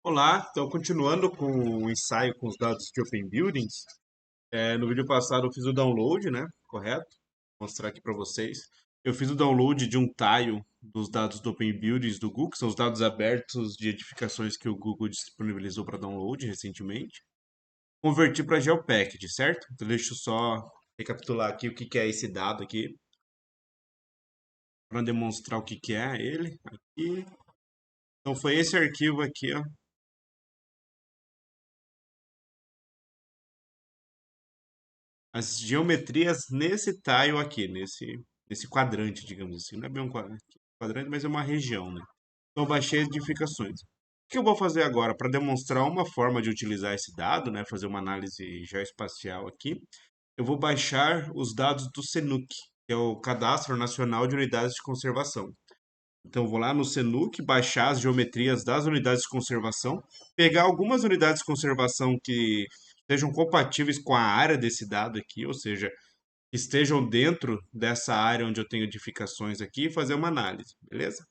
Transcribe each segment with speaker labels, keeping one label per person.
Speaker 1: Olá, então continuando com o ensaio com os dados de Open Buildings, no vídeo passado eu fiz o download, né? Correto? Vou mostrar aqui para vocês. Eu fiz o download de um tile dos dados do Open Buildings do Google, que são os dados abertos de edificações que o Google disponibilizou para download recentemente. Converti para GeoPackage, certo? Então deixa eu só recapitular aqui o que que é esse dado aqui, para demonstrar o que que é ele aqui. Então foi esse arquivo aqui, ó. As geometrias nesse tile aqui, nesse quadrante, digamos assim. Não é bem um quadrante, mas é uma região, né? Então, eu baixei as edificações. O que eu vou fazer agora? Para demonstrar uma forma de utilizar esse dado, né? Fazer uma análise geoespacial aqui, eu vou baixar os dados do CNUC, que é o Cadastro Nacional de Unidades de Conservação. Então, eu vou lá no CNUC, baixar as geometrias das unidades de conservação, pegar algumas unidades de conservação que sejam compatíveis com a área desse dado aqui, ou seja, que estejam dentro dessa área onde eu tenho edificações aqui e fazer uma análise, beleza?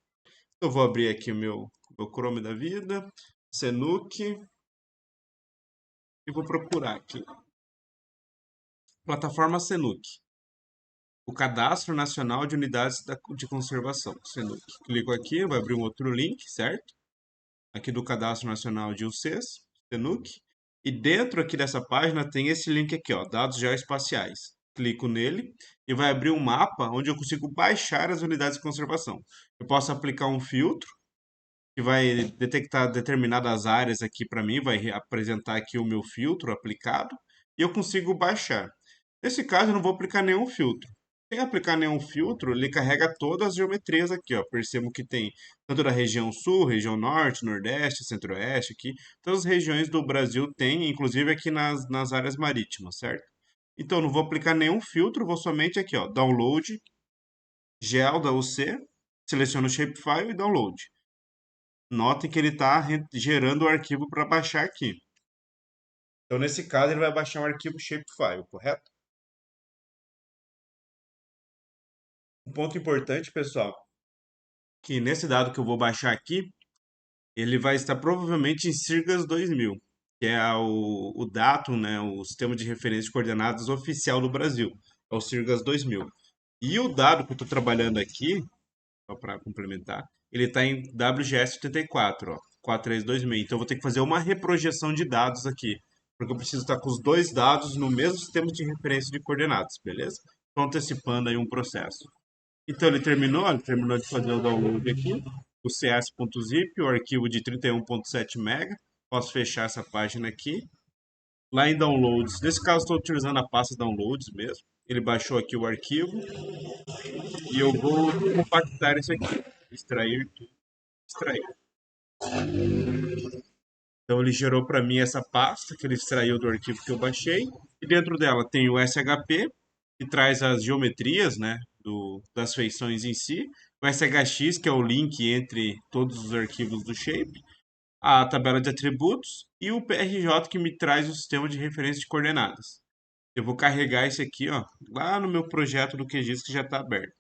Speaker 1: Eu vou abrir aqui o meu Chrome da vida, CNUC, e vou procurar aqui. Plataforma CNUC, o Cadastro Nacional de Unidades de Conservação, CNUC. Clico aqui, vai abrir um outro link, certo? Aqui do Cadastro Nacional de UCs, CNUC. E dentro aqui dessa página tem esse link aqui, ó, dados geoespaciais. Clico nele e vai abrir um mapa onde eu consigo baixar as unidades de conservação. Eu posso aplicar um filtro que vai detectar determinadas áreas aqui para mim, vai apresentar aqui o meu filtro aplicado e eu consigo baixar. Nesse caso, eu não vou aplicar nenhum filtro. Sem aplicar nenhum filtro, ele carrega todas as geometrias aqui, ó. Percebo que tem tanto da região sul, região norte, nordeste, centro-oeste aqui. Todas as regiões do Brasil tem, inclusive aqui nas áreas marítimas, certo? Então, não vou aplicar nenhum filtro, vou somente aqui, ó, download, gel da UC, seleciono o shapefile e download. Notem que ele está gerando o arquivo para baixar aqui. Então, nesse caso, ele vai baixar um arquivo shapefile, correto? Um ponto importante, pessoal, que nesse dado que eu vou baixar aqui, ele vai estar provavelmente em Sirgas 2000, que é o datum, né, o sistema de referência de coordenadas oficial do Brasil, é o Sirgas 2000. E o dado que eu estou trabalhando aqui, só para complementar, ele está em WGS 84, ó, 432.000. Então eu vou ter que fazer uma reprojeção de dados aqui, porque eu preciso estar com os dois dados no mesmo sistema de referência de coordenadas, beleza? Estou antecipando aí um processo. Então ele terminou de fazer o download aqui, o cs.zip, o arquivo de 31.7 MB. Posso fechar essa página aqui. Lá em downloads, nesse caso estou utilizando a pasta downloads mesmo. Ele baixou aqui o arquivo e eu vou compactar isso aqui. Extrair, extrair. Então ele gerou para mim essa pasta que ele extraiu do arquivo que eu baixei. E dentro dela tem o SHP, que traz as geometrias, né, das feições em si. O SHX, que é o link entre todos os arquivos do Shape. A tabela de atributos. E o PRJ, que me traz o sistema de referência de coordenadas. Eu vou carregar esse aqui, ó, lá no meu projeto do QGIS que já está aberto.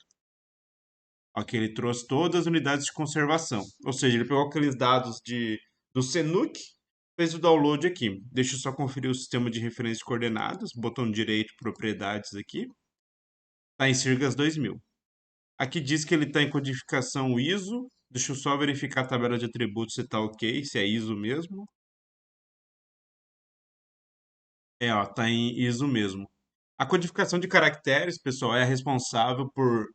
Speaker 1: Ok, ele trouxe todas as unidades de conservação. Ou seja, ele pegou aqueles dados do CNUC, fez o download aqui. Deixa eu só conferir o sistema de referência de coordenadas, botão direito, propriedades aqui. Está em Sirgas 2000. Aqui diz que ele está em codificação ISO. Deixa eu só verificar a tabela de atributos se está ok, se é ISO mesmo. É, ó, tá em ISO mesmo. A codificação de caracteres, pessoal, é responsável por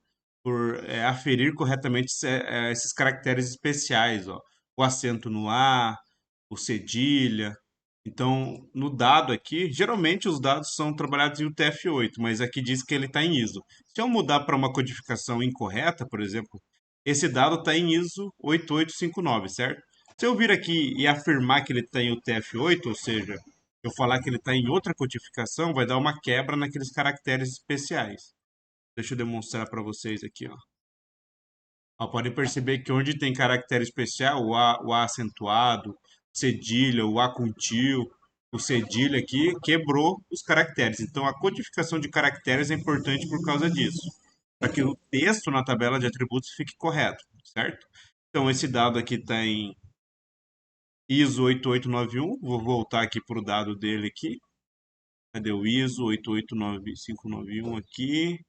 Speaker 1: aferir corretamente esses caracteres especiais, ó. O acento no A, o cedilha. Então, no dado aqui, geralmente os dados são trabalhados em UTF-8, mas aqui diz que ele está em ISO. Se eu mudar para uma codificação incorreta, por exemplo, esse dado está em ISO 8859, certo? Se eu vir aqui e afirmar que ele está em UTF-8, ou seja, eu falar que ele está em outra codificação, vai dar uma quebra naqueles caracteres especiais. Deixa eu demonstrar para vocês aqui, ó. Ó, podem perceber que onde tem caractere especial, o A acentuado, cedilha, o A com tio, o cedilha aqui, quebrou os caracteres. Então, a codificação de caracteres é importante por causa disso, para que o texto na tabela de atributos fique correto, certo? Então, esse dado aqui está em ISO 8891, vou voltar aqui para o dado dele aqui. Cadê o ISO 889591 aqui?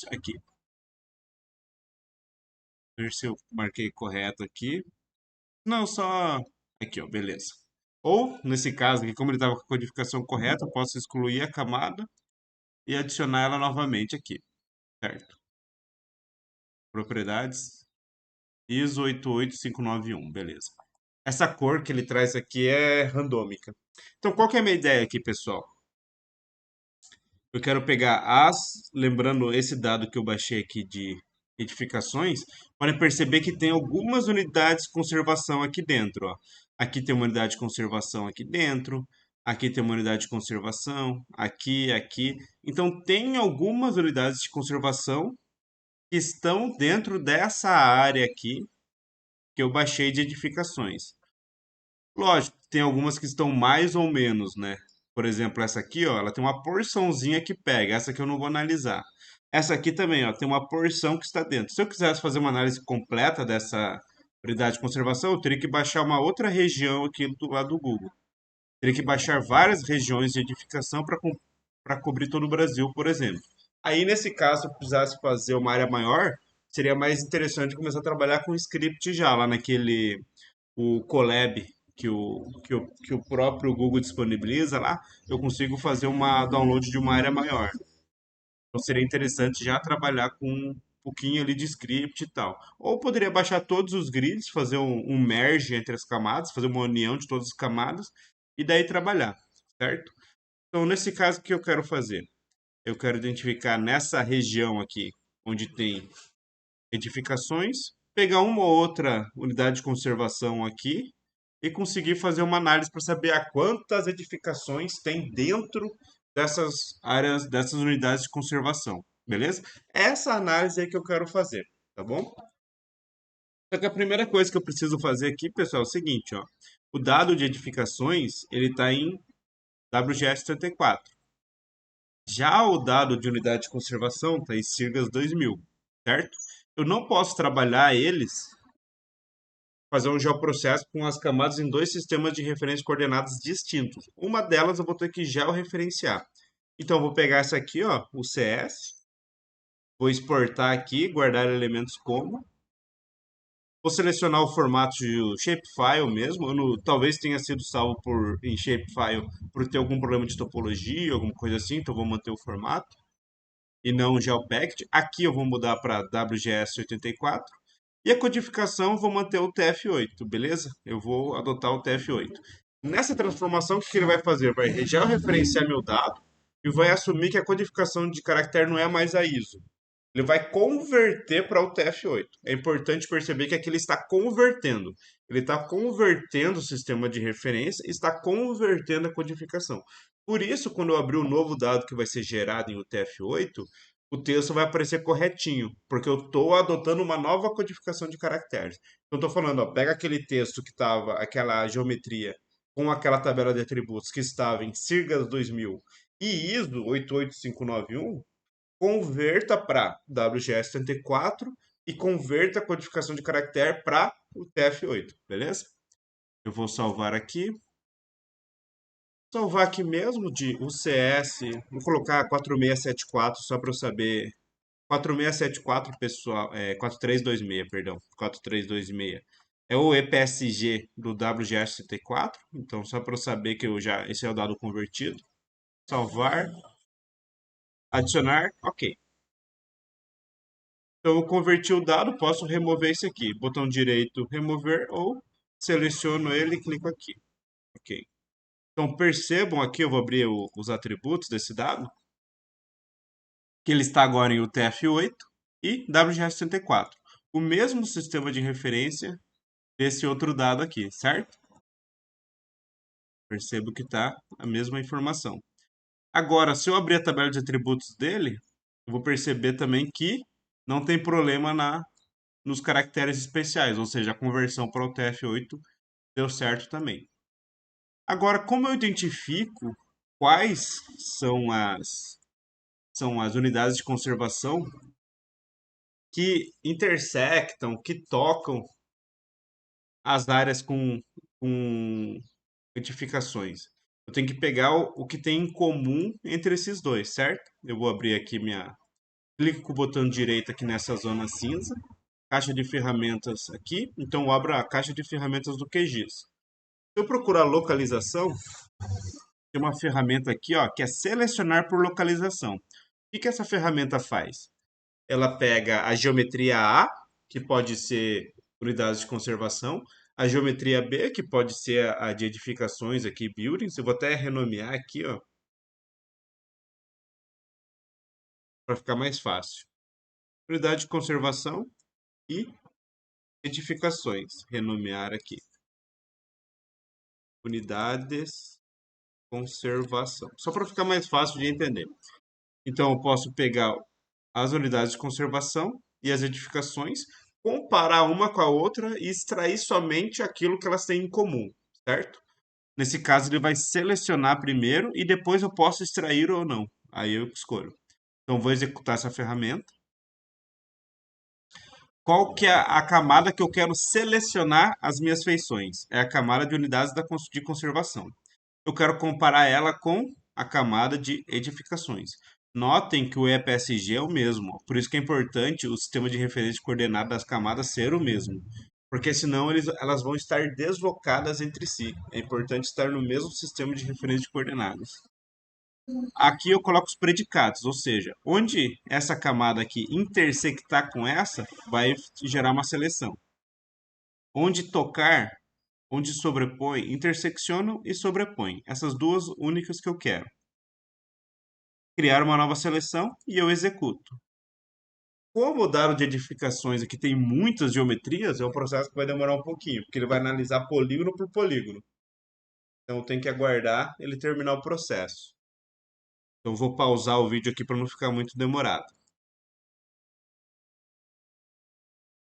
Speaker 1: Aqui, ver se eu marquei correto aqui. Não, só aqui, ó, beleza. Ou, nesse caso aqui, como ele estava com a codificação correta, eu posso excluir a camada e adicionar ela novamente aqui, certo? Propriedades, ISO 88591, beleza. Essa cor que ele traz aqui é randômica. Então, qual que é a minha ideia aqui, pessoal? Eu quero pegar lembrando esse dado que eu baixei aqui de edificações, podem perceber que tem algumas unidades de conservação aqui dentro, ó. Aqui tem uma unidade de conservação aqui dentro, aqui tem uma unidade de conservação, aqui. Então, tem algumas unidades de conservação que estão dentro dessa área aqui que eu baixei de edificações. Lógico, tem algumas que estão mais ou menos, né? Por exemplo, essa aqui, ó, ela tem uma porçãozinha que pega. Essa aqui eu não vou analisar. Essa aqui também, ó, tem uma porção que está dentro. Se eu quisesse fazer uma análise completa dessa unidade de conservação, eu teria que baixar uma outra região aqui do lado do Google. Teria que baixar várias regiões de edificação para cobrir todo o Brasil, por exemplo. Aí, nesse caso, se eu precisasse fazer uma área maior, seria mais interessante começar a trabalhar com script já, lá naquele o Colab que o próprio Google disponibiliza lá, eu consigo fazer uma download de uma área maior. Então seria interessante já trabalhar com um pouquinho ali de script e tal. Ou poderia baixar todos os grids, fazer um merge entre as camadas, fazer uma união de todas as camadas e daí trabalhar, certo? Então nesse caso, o que eu quero fazer? Eu quero identificar nessa região aqui, onde tem edificações, pegar uma ou outra unidade de conservação aqui e conseguir fazer uma análise para saber a quantas edificações tem dentro dessas áreas, dessas unidades de conservação, beleza? Essa análise é que eu quero fazer, tá bom? Só que a primeira coisa que eu preciso fazer aqui, pessoal, é o seguinte, ó. O dado de edificações, ele está em WGS34. Já o dado de unidade de conservação está em CIRGAS 2000, certo? Eu não posso trabalhar eles, fazer um geoprocesso com as camadas em dois sistemas de referência coordenadas distintos. Uma delas eu vou ter que georreferenciar. Então, eu vou pegar essa aqui, ó, o CS, vou exportar aqui, guardar elementos como. Vou selecionar o formato de shapefile mesmo. Talvez tenha sido salvo em shapefile por ter algum problema de topologia, alguma coisa assim, então vou manter o formato e não GeoPacked. Aqui eu vou mudar para WGS84. E a codificação eu vou manter o TF8, beleza? Eu vou adotar o TF8. Nessa transformação, o que ele vai fazer? Vai georreferenciar meu dado e vai assumir que a codificação de caractere não é mais a ISO. Ele vai converter para o TF8. É importante perceber que aqui ele está convertendo. Ele está convertendo o sistema de referência e está convertendo a codificação. Por isso, quando eu abrir o novo dado que vai ser gerado em UTF-8, o texto vai aparecer corretinho, porque eu estou adotando uma nova codificação de caracteres. Então, estou falando, ó, pega aquele texto que estava, aquela geometria com aquela tabela de atributos que estava em CIRGAS 2000 e ISO 88591, converta para WGS34 e converta a codificação de caractere para o TF8, beleza? Eu vou salvar aqui. Salvar aqui mesmo de UCS, vou colocar 4674 só para eu saber. 4674, pessoal, 4326, perdão, 4326. É o EPSG do WGS34, então só para eu saber que esse é o dado convertido. Salvar, adicionar, ok. Então, eu converti o dado, posso remover esse aqui. Botão direito, remover, ou seleciono ele e clico aqui. Ok. Então, percebam aqui, eu vou abrir os atributos desse dado, que ele está agora em UTF-8 e WGS64. O mesmo sistema de referência desse outro dado aqui, certo? Percebo que está a mesma informação. Agora, se eu abrir a tabela de atributos dele, eu vou perceber também que não tem problema nos caracteres especiais, ou seja, a conversão para o TF8 deu certo também. Agora, como eu identifico quais são as unidades de conservação que intersectam, que tocam as áreas com edificações. Eu tenho que pegar o que tem em comum entre esses dois, certo? Eu vou abrir aqui minha. Clico com o botão direito aqui nessa zona cinza, caixa de ferramentas aqui, então eu abro a caixa de ferramentas do QGIS. Se eu procurar localização, tem uma ferramenta aqui, ó, que é selecionar por localização. O que essa ferramenta faz? Ela pega a geometria A, que pode ser unidades de conservação, a geometria B, que pode ser a de edificações aqui, buildings. Eu vou até renomear aqui, ó, para ficar mais fácil. Unidade de conservação e edificações. Renomear aqui. Unidades conservação. Só para ficar mais fácil de entender. Então, eu posso pegar as unidades de conservação e as edificações, comparar uma com a outra e extrair somente aquilo que elas têm em comum, certo? Nesse caso, ele vai selecionar primeiro e depois eu posso extrair ou não. Aí eu escolho. Então, vou executar essa ferramenta. Qual que é a camada que eu quero selecionar as minhas feições? É a camada de unidades de conservação. Eu quero comparar ela com a camada de edificações. Notem que o EPSG é o mesmo, por isso que é importante o sistema de referência de coordenadas das camadas ser o mesmo, porque senão elas vão estar deslocadas entre si. É importante estar no mesmo sistema de referência de coordenadas. Aqui eu coloco os predicados, ou seja, onde essa camada aqui intersectar com essa, vai gerar uma seleção. Onde tocar, onde sobrepõe, interseccionam e sobrepõem. Essas duas únicas que eu quero. Criar uma nova seleção e eu executo. Como o dado de edificações aqui tem muitas geometrias, é um processo que vai demorar um pouquinho, porque ele vai analisar polígono por polígono. Então tem que aguardar ele terminar o processo. Então eu vou pausar o vídeo aqui para não ficar muito demorado.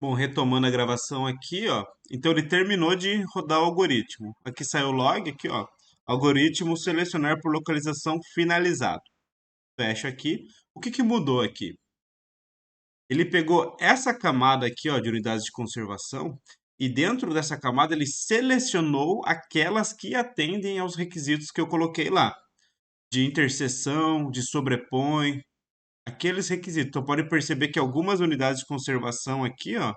Speaker 1: Bom, retomando a gravação aqui, ó. Então ele terminou de rodar o algoritmo. Aqui saiu o log, aqui, ó. Algoritmo selecionar por localização finalizado. Fecha aqui. O que mudou aqui? Ele pegou essa camada aqui, ó, de unidades de conservação e dentro dessa camada ele selecionou aquelas que atendem aos requisitos que eu coloquei lá, de interseção, de sobrepõe, aqueles requisitos. Então pode perceber que algumas unidades de conservação aqui, ó,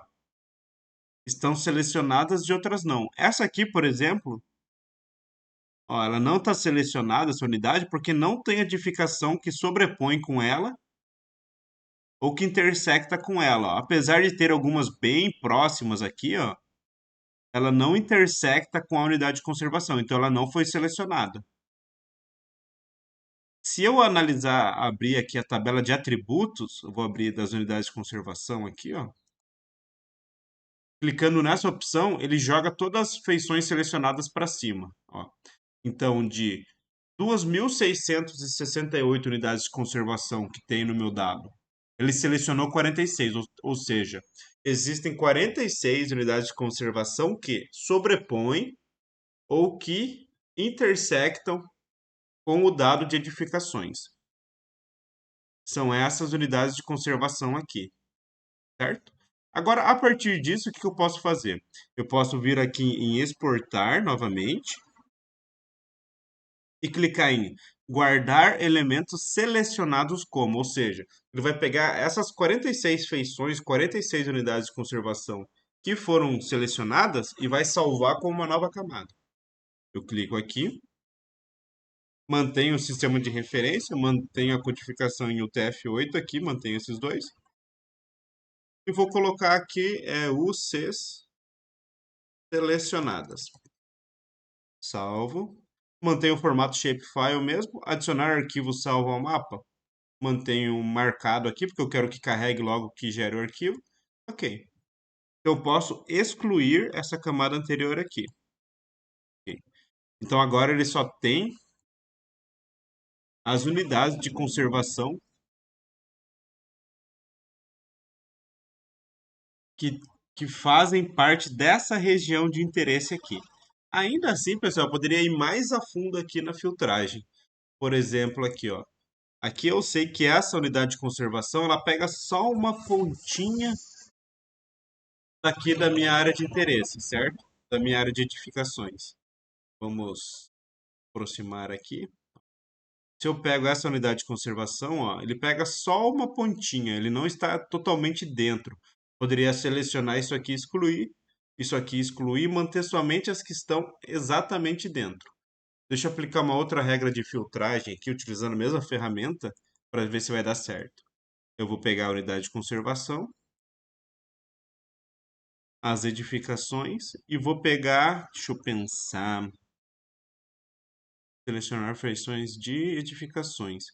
Speaker 1: estão selecionadas e outras não. Essa aqui, por exemplo, ó, ela não está selecionada, essa unidade, porque não tem edificação que sobrepõe com ela ou que intersecta com ela. Ó. Apesar de ter algumas bem próximas aqui, ó, ela não intersecta com a unidade de conservação, então ela não foi selecionada. Se eu analisar, abrir aqui a tabela de atributos, eu vou abrir das unidades de conservação aqui, ó. Clicando nessa opção, ele joga todas as feições selecionadas para cima, ó. Então, de 2.668 unidades de conservação que tem no meu dado, ele selecionou 46, ou seja, existem 46 unidades de conservação que sobrepõem ou que intersectam com o dado de edificações. São essas unidades de conservação aqui, certo? Agora, a partir disso, o que eu posso fazer? Eu posso vir aqui em exportar novamente e clicar em guardar elementos selecionados como, ou seja, ele vai pegar essas 46 feições, 46 unidades de conservação que foram selecionadas e vai salvar como uma nova camada. Eu clico aqui, mantenho o sistema de referência, mantenho a codificação em UTF-8 aqui, mantenho esses dois. E vou colocar aqui UCs selecionadas. Salvo. Mantenho o formato shapefile mesmo. Adicionar arquivo salvo ao mapa. Mantenho marcado aqui, porque eu quero que carregue logo que gere o arquivo. Ok. Eu posso excluir essa camada anterior aqui. Okay. Então agora ele só tem as unidades de conservação que, que fazem parte dessa região de interesse aqui. Ainda assim, pessoal, eu poderia ir mais a fundo aqui na filtragem. Por exemplo, aqui, ó. Aqui eu sei que essa unidade de conservação, ela pega só uma pontinha daqui da minha área de interesse, certo? Da minha área de edificações. Vamos aproximar aqui. Se eu pego essa unidade de conservação, ó, ele pega só uma pontinha, ele não está totalmente dentro. Poderia selecionar isso aqui excluir, e manter somente as que estão exatamente dentro. Deixa eu aplicar uma outra regra de filtragem aqui, utilizando a mesma ferramenta, para ver se vai dar certo. Eu vou pegar a unidade de conservação, as edificações, e vou pegar, deixa eu pensar, selecionar feições de edificações.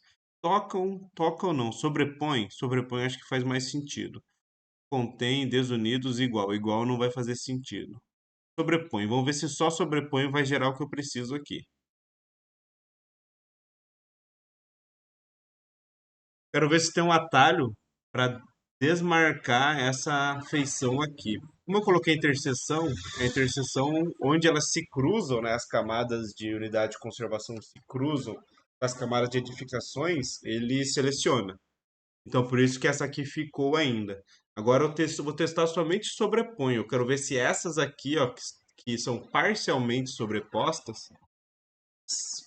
Speaker 1: Toca ou não? Sobrepõe? Sobrepõe acho que faz mais sentido. Contém, desunidos, igual. Igual não vai fazer sentido. Sobrepõe. Vamos ver se só sobrepõe vai gerar o que eu preciso aqui. Quero ver se tem um atalho para desmarcar essa feição aqui. Como eu coloquei interseção, a interseção onde elas se cruzam, né, as camadas de unidade de conservação se cruzam com as camadas de edificações, ele seleciona. Então, por isso que essa aqui ficou ainda. Agora vou testar somente sobrepõe. Eu quero ver se essas aqui, ó, que são parcialmente sobrepostas,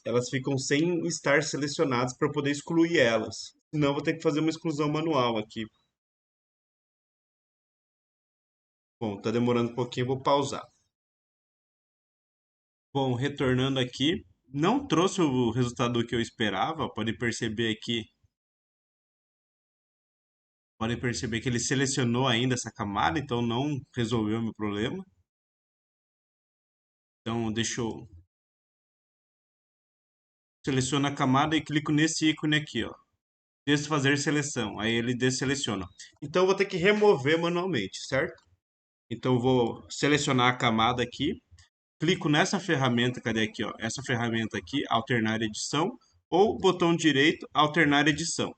Speaker 1: elas ficam sem estar selecionadas para eu poder excluir elas. Senão, eu vou ter que fazer uma exclusão manual aqui. Bom, tá demorando um pouquinho, eu vou pausar. Bom, retornando aqui, não trouxe o resultado que eu esperava. Podem perceber que ele selecionou ainda essa camada, então não resolveu o meu problema. Então, deixa eu selecionar a camada e clico nesse ícone aqui, ó. Desfazer seleção. Aí ele desseleciona. Então, eu vou ter que remover manualmente, certo? Então, eu vou selecionar a camada aqui. Clico nessa ferramenta, cadê aqui, ó? Essa ferramenta aqui, alternar edição, ou botão direito, alternar edição.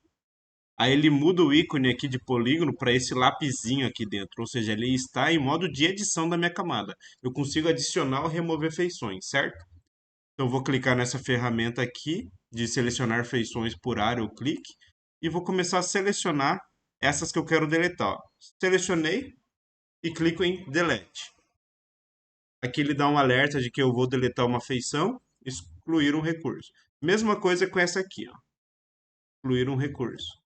Speaker 1: Aí ele muda o ícone aqui de polígono para esse lapisinho aqui dentro, ou seja, ele está em modo de edição da minha camada. Eu consigo adicionar ou remover feições, certo? Então eu vou clicar nessa ferramenta aqui de selecionar feições por área ou clique e vou começar a selecionar essas que eu quero deletar, ó. Selecionei e clico em Delete. Aqui ele dá um alerta de que eu vou deletar uma feição, excluir um recurso. Mesma coisa com essa aqui, ó, excluir um recurso.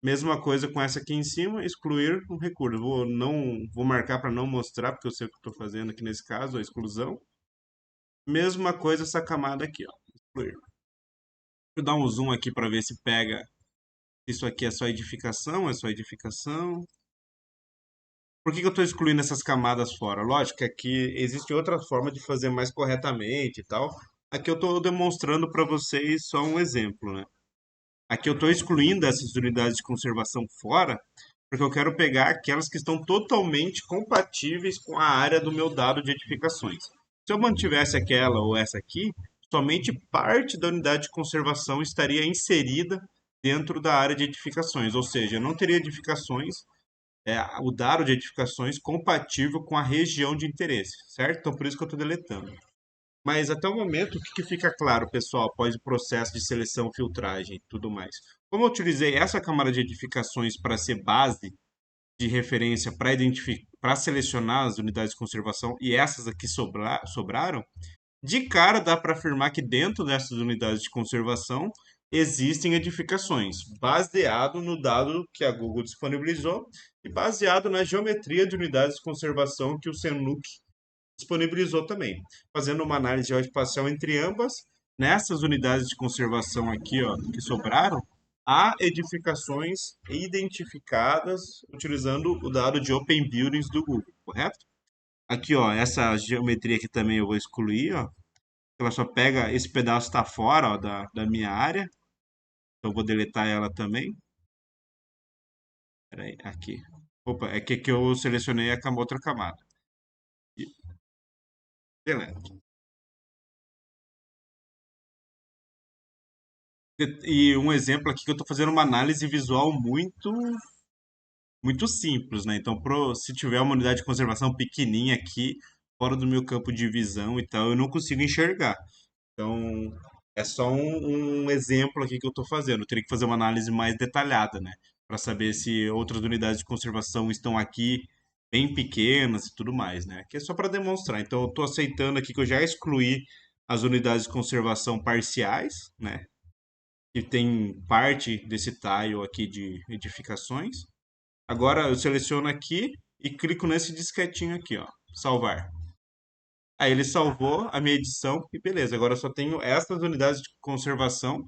Speaker 1: Mesma coisa com essa aqui em cima, excluir um recurso. Vou marcar para não mostrar, porque eu sei o que estou fazendo aqui nesse caso, a exclusão. Mesma coisa essa camada aqui, ó, excluir. Deixa eu dar um zoom aqui para ver se pega. Isso aqui é só edificação, é só edificação. Por que que eu estou excluindo essas camadas fora? Lógico que aqui existe outra forma de fazer mais corretamente e tal. Aqui eu estou demonstrando para vocês só um exemplo, né? Aqui eu estou excluindo essas unidades de conservação fora, porque eu quero pegar aquelas que estão totalmente compatíveis com a área do meu dado de edificações. Se eu mantivesse aquela ou essa aqui, somente parte da unidade de conservação estaria inserida dentro da área de edificações, ou seja, eu não teria edificações, o dado de edificações compatível com a região de interesse, certo? Então por isso que eu estou deletando. Mas até o momento, o que que fica claro, pessoal, após o processo de seleção, filtragem e tudo mais? Como eu utilizei essa camada de edificações para ser base de referência para selecionar as unidades de conservação e essas aqui sobraram, de cara dá para afirmar que dentro dessas unidades de conservação existem edificações, baseado no dado que a Google disponibilizou e baseado na geometria de unidades de conservação que o Senuc disponibilizou também, fazendo uma análise geoespacial entre ambas. Nessas unidades de conservação aqui, ó, que sobraram, há edificações identificadas utilizando o dado de Open Buildings do Google, correto? Aqui, ó, essa geometria aqui também eu vou excluir, ó. Ela só pega esse pedaço está fora, ó, da minha área. Então eu vou deletar ela também. Peraí, aqui. Opa, é que aqui eu selecionei a outra camada. E deleto. E um exemplo aqui que eu estou fazendo uma análise visual muito simples, né? Então, se tiver uma unidade de conservação pequenininha aqui, fora do meu campo de visão e tal, eu não consigo enxergar. Então, É só um exemplo aqui que eu estou fazendo. Eu teria que fazer uma análise mais detalhada, né? Para saber se outras unidades de conservação estão aqui bem pequenas e tudo mais, né? Aqui é só para demonstrar. Então, eu estou aceitando aqui que eu já excluí as unidades de conservação parciais, né? Que tem parte desse tile aqui de edificações. Agora eu seleciono aqui e clico nesse disquetinho aqui, ó, salvar. Aí ele salvou a minha edição e beleza. Agora eu só tenho essas unidades de conservação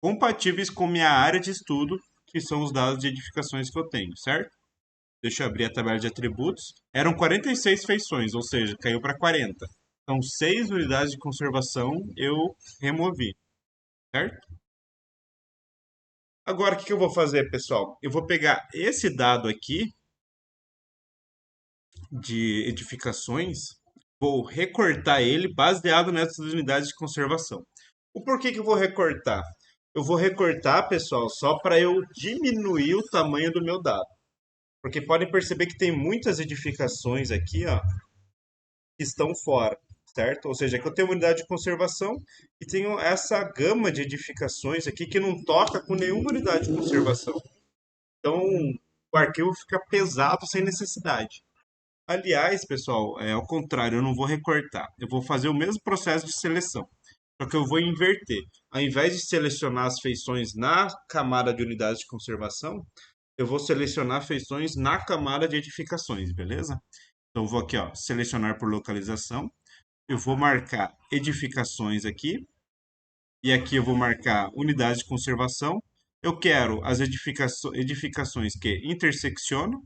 Speaker 1: compatíveis com minha área de estudo, que são os dados de edificações que eu tenho, certo? Deixa eu abrir a tabela de atributos. Eram 46 feições, ou seja, caiu para 40. Então, 6 unidades de conservação eu removi, certo? Agora, o que eu vou fazer, pessoal? Eu vou pegar esse dado aqui de edificações, vou recortar ele baseado nessas unidades de conservação. O porquê que eu vou recortar? Eu vou recortar, pessoal, só para eu diminuir o tamanho do meu dado. Porque podem perceber que tem muitas edificações aqui, ó, que estão fora, certo? Ou seja, aqui eu tenho uma unidade de conservação e tenho essa gama de edificações aqui que não toca com nenhuma unidade de conservação. Então, o arquivo fica pesado sem necessidade. Aliás, pessoal, ao contrário, eu não vou recortar. Eu vou fazer o mesmo processo de seleção. Só que eu vou inverter. Ao invés de selecionar as feições na camada de unidades de conservação, eu vou selecionar feições na camada de edificações, beleza? Então, eu vou aqui, ó, selecionar por localização. Eu vou marcar edificações aqui. E aqui eu vou marcar unidades de conservação. Eu quero as edificações que interseccionam,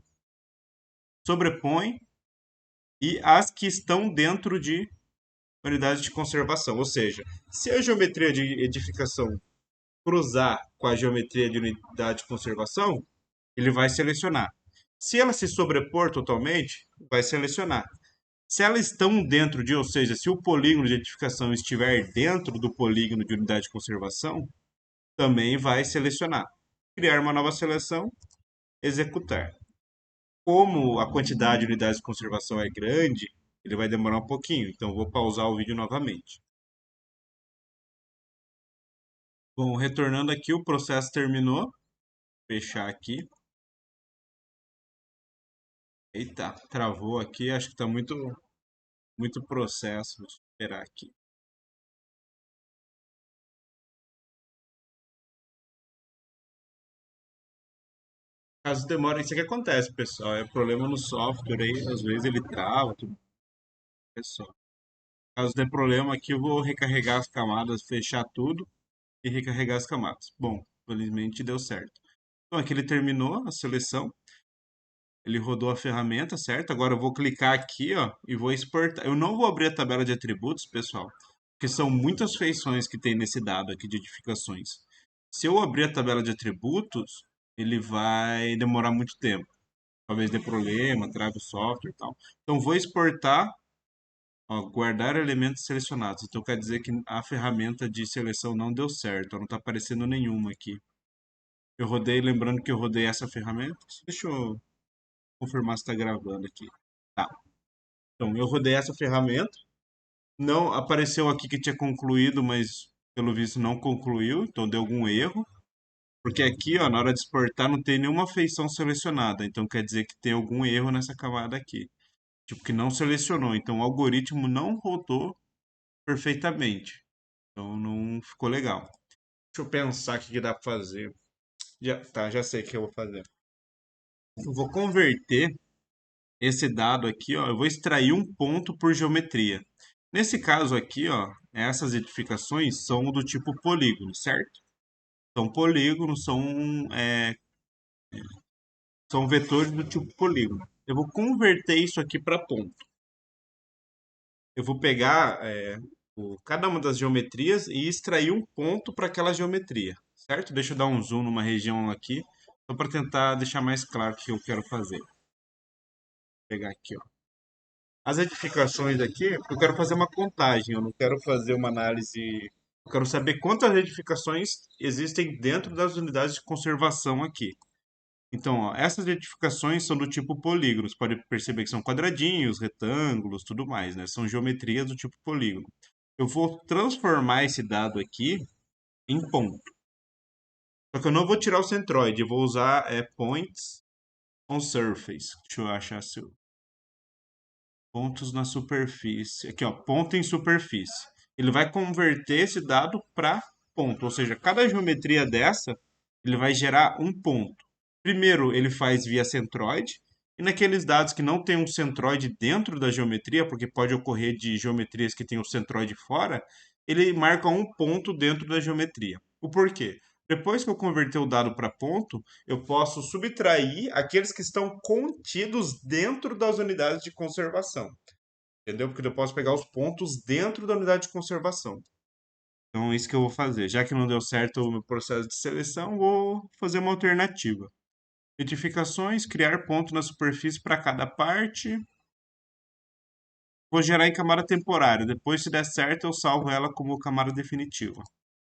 Speaker 1: sobrepõem e as que estão dentro de unidades de conservação. Ou seja, se a geometria de edificação cruzar com a geometria de unidade de conservação, ele vai selecionar. Se ela se sobrepor totalmente, vai selecionar. Se elas estão dentro de, ou seja, se o polígono de edificação estiver dentro do polígono de unidade de conservação, também vai selecionar. Criar uma nova seleção, executar. Como a quantidade de unidades de conservação é grande, ele vai demorar um pouquinho, então vou pausar o vídeo novamente. Bom, retornando aqui, o processo terminou. Fechar aqui. Eita, travou aqui, acho que está muito processo. Deixa eu esperar aqui. Caso demore, isso é que acontece, pessoal. É problema no software aí, às vezes ele trava, tudo pessoal. Caso dê problema aqui, eu vou recarregar as camadas, fechar tudo e recarregar as camadas. Bom, felizmente deu certo. Então aqui ele terminou a seleção, ele rodou a ferramenta, certo? Agora eu vou clicar aqui, ó, e vou exportar. Eu não vou abrir a tabela de atributos, pessoal, porque são muitas feições que tem nesse dado aqui de edificações. Se eu abrir a tabela de atributos, ele vai demorar muito tempo. Talvez dê problema, trave o software e tal. Então vou exportar, ó, guardar elementos selecionados. Então quer dizer que a ferramenta de seleção não deu certo, ó, não está aparecendo nenhuma aqui. Eu rodei, lembrando que eu rodei essa ferramenta. Deixa eu confirmar se está gravando aqui. Tá. Então, eu rodei essa ferramenta. Não apareceu aqui que tinha concluído, mas pelo visto não concluiu, então deu algum erro. Porque aqui, ó, na hora de exportar, não tem nenhuma feição selecionada. Então quer dizer que tem algum erro nessa camada aqui. Tipo, que não selecionou. Então o algoritmo não rodou perfeitamente. Então não ficou legal. Deixa eu pensar o que dá para fazer. Já sei o que eu vou fazer. Eu vou converter esse dado aqui, ó, eu vou extrair um ponto por geometria. Nesse caso aqui, ó, essas edificações são do tipo polígono, certo? São polígonos, são vetores do tipo polígono. Eu vou converter isso aqui para ponto. Eu vou pegar cada uma das geometrias e extrair um ponto para aquela geometria, certo? Deixa eu dar um zoom numa região aqui, só para tentar deixar mais claro o que eu quero fazer. Vou pegar aqui, ó. As edificações aqui, eu quero fazer uma contagem, eu não quero fazer uma análise. Eu quero saber quantas edificações existem dentro das unidades de conservação aqui. Então, ó, essas edificações são do tipo polígono. Você pode perceber que são quadradinhos, retângulos, tudo mais, né? São geometrias do tipo polígono. Eu vou transformar esse dado aqui em ponto. Só que eu não vou tirar o centroide, eu vou usar points on surface. Deixa eu achar se eu pontos na superfície. Aqui, ó, ponto em superfície. Ele vai converter esse dado para ponto, ou seja, cada geometria dessa, ele vai gerar um ponto. Primeiro, ele faz via centroide, e naqueles dados que não tem um centroide dentro da geometria, porque pode ocorrer de geometrias que tem o centroide fora, ele marca um ponto dentro da geometria. O porquê? Depois que eu converter o dado para ponto, eu posso subtrair aqueles que estão contidos dentro das unidades de conservação. Entendeu? Porque eu posso pegar os pontos dentro da unidade de conservação. Então, é isso que eu vou fazer. Já que não deu certo o meu processo de seleção, vou fazer uma alternativa. Retificações, criar ponto na superfície para cada parte. Vou gerar em camada temporária. Depois, se der certo, eu salvo ela como camada definitiva.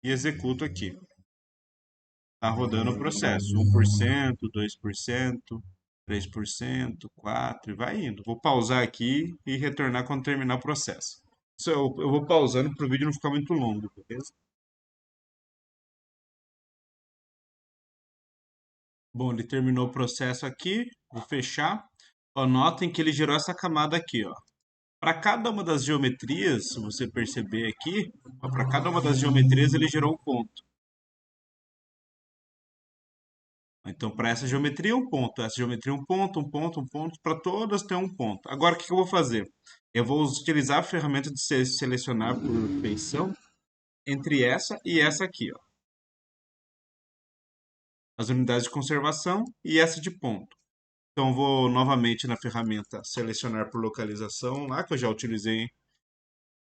Speaker 1: E executo aqui. Está rodando o processo. 1%, 2%, 3%, 4%, e vai indo. Vou pausar aqui e retornar quando terminar o processo. Eu vou pausando para o vídeo não ficar muito longo, beleza? Bom, ele terminou o processo aqui. Vou fechar. Ó, notem que ele gerou essa camada aqui, ó. Para cada uma das geometrias, se você perceber aqui, para cada uma das geometrias ele gerou um ponto. Então, para essa geometria, um ponto. Essa geometria, um ponto, um ponto, um ponto. Para todas tem um ponto. Agora, o que eu vou fazer? Eu vou utilizar a ferramenta de selecionar por feição entre essa e essa aqui, ó. As unidades de conservação e essa de ponto. Então, vou novamente na ferramenta selecionar por localização, lá que eu já utilizei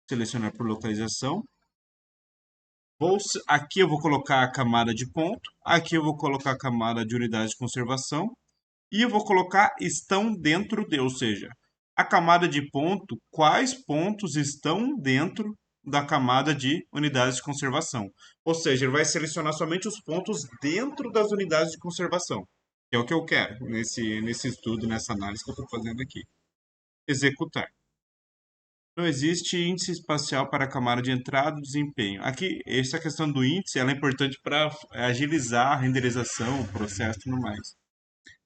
Speaker 1: selecionar por localização. Aqui eu vou colocar a camada de ponto, aqui eu vou colocar a camada de unidade de conservação e eu vou colocar estão dentro de, ou seja, a camada de ponto, quais pontos estão dentro da camada de unidades de conservação. Ou seja, ele vai selecionar somente os pontos dentro das unidades de conservação, que é o que eu quero nesse estudo, nessa análise que eu estou fazendo aqui. Executar. Não existe índice espacial para a camada de entrada e desempenho. Aqui, essa questão do índice, ela é importante para agilizar a renderização, o processo e tudo mais.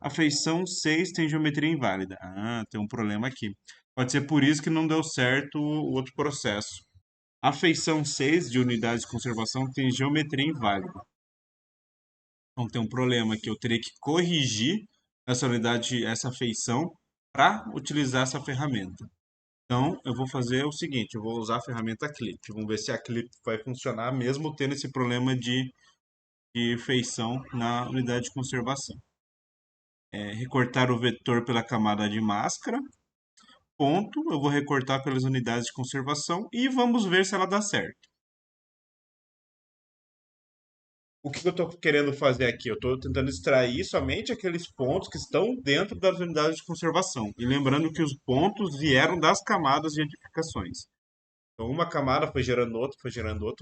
Speaker 1: A feição 6 tem geometria inválida. Ah, tem um problema aqui. Pode ser por isso que não deu certo o outro processo. A feição 6 de unidade de conservação tem geometria inválida. Então tem um problema aqui. Eu teria que corrigir essa unidade, essa feição, para utilizar essa ferramenta. Então, eu vou fazer o seguinte, eu vou usar a ferramenta Clip. Vamos ver se a Clip vai funcionar mesmo tendo esse problema de feição na unidade de conservação. Recortar o vetor pela camada de máscara, ponto, eu vou recortar pelas unidades de conservação e vamos ver se ela dá certo. O que eu estou querendo fazer aqui? Eu estou tentando extrair somente aqueles pontos que estão dentro das unidades de conservação. E lembrando que os pontos vieram das camadas de edificações. Então, uma camada foi gerando outra,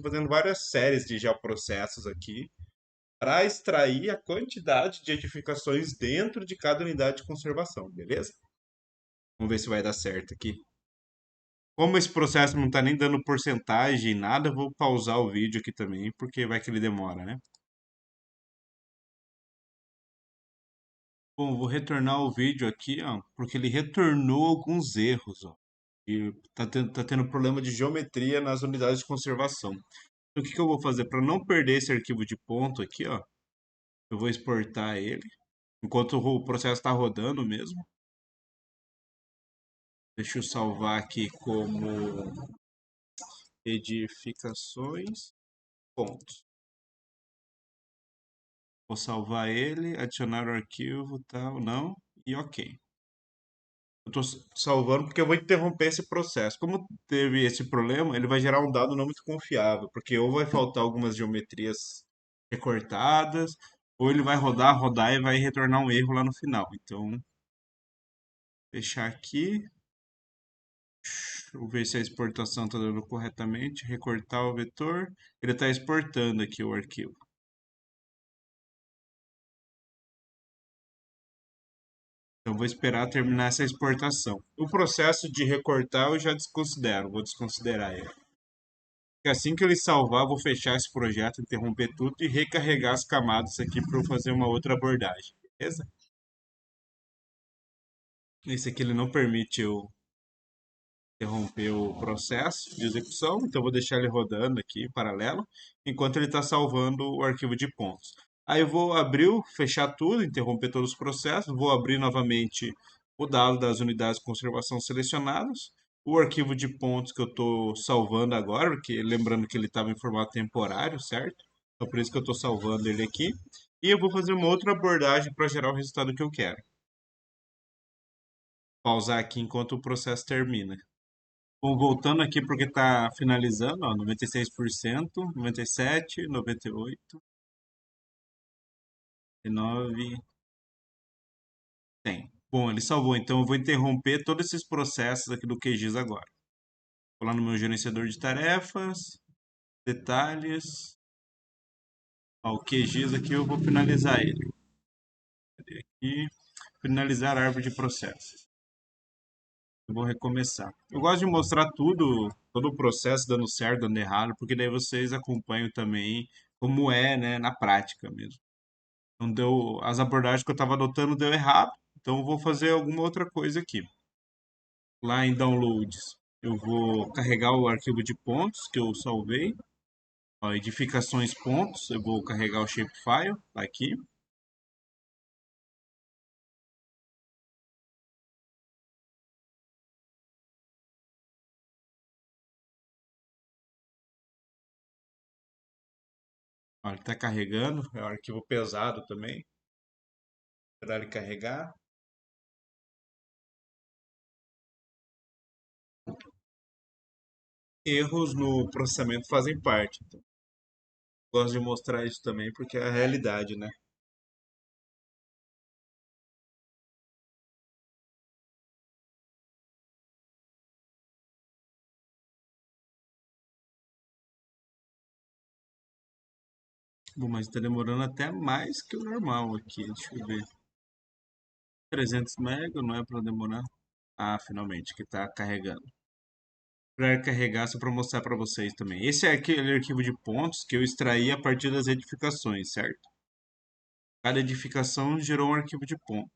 Speaker 1: fazendo várias séries de geoprocessos aqui para extrair a quantidade de edificações dentro de cada unidade de conservação, beleza? Vamos ver se vai dar certo aqui. Como esse processo não está nem dando porcentagem, nada, eu vou pausar o vídeo aqui também, porque vai que ele demora, né? Bom, vou retornar o vídeo aqui, ó, porque ele retornou alguns erros, ó. E tá tendo problema de geometria nas unidades de conservação. Então, o que que eu vou fazer? Para não perder esse arquivo de ponto aqui, ó, eu vou exportar ele, enquanto o processo está rodando mesmo. Deixa eu salvar aqui como edificações, pontos. Vou salvar ele, adicionar o arquivo, tal, não, e ok. Eu estou salvando porque eu vou interromper esse processo. Como teve esse problema, ele vai gerar um dado não muito confiável, porque ou vai faltar algumas geometrias recortadas, ou ele vai rodar, rodar e vai retornar um erro lá no final. Então, fechar aqui. Deixa eu ver se a exportação está dando corretamente. Recortar o vetor. Ele está exportando aqui o arquivo. Então, vou esperar terminar essa exportação. O processo de recortar eu já desconsidero, vou desconsiderar ele. E assim que ele salvar, eu vou fechar esse projeto, interromper tudo e recarregar as camadas aqui para eu fazer uma outra abordagem. Beleza? Esse aqui ele não permite eu interromper o processo de execução, então eu vou deixar ele rodando aqui em paralelo, enquanto ele está salvando o arquivo de pontos. Aí eu vou abrir, fechar tudo, interromper todos os processos, vou abrir novamente o dado das unidades de conservação selecionadas, o arquivo de pontos que eu estou salvando agora, porque lembrando que ele estava em formato temporário, certo? Então por isso que eu estou salvando ele aqui. E eu vou fazer uma outra abordagem para gerar o resultado que eu quero. Pausar aqui enquanto o processo termina. Bom, voltando aqui porque está finalizando, ó, 96%, 97%, 98%, 99%, 100%. Bom, ele salvou, então eu vou interromper todos esses processos aqui do QGIS agora. Vou lá no meu gerenciador de tarefas, detalhes, ó, o QGIS aqui eu vou finalizar ele. E finalizar a árvore de processos. Eu vou recomeçar. Eu gosto de mostrar tudo, todo o processo dando certo, dando errado, porque daí vocês acompanham também como é, né, na prática mesmo. Não deu, as abordagens que eu estava adotando deu errado, então eu vou fazer alguma outra coisa aqui. Lá em downloads, eu vou carregar o arquivo de pontos que eu salvei. Ó, edificações pontos, eu vou carregar o shapefile tá aqui. Ó, ele está carregando, é um arquivo pesado também. Esperar ele carregar. Erros no processamento fazem parte. Então, gosto de mostrar isso também porque é a realidade, né? Bom, mas está demorando até mais que o normal aqui. Deixa eu ver. 300 MB, não é para demorar? Ah, finalmente, que está carregando. Para carregar, só para mostrar para vocês também. Esse é aquele arquivo de pontos que eu extraí a partir das edificações, certo? Cada edificação gerou um arquivo de ponto.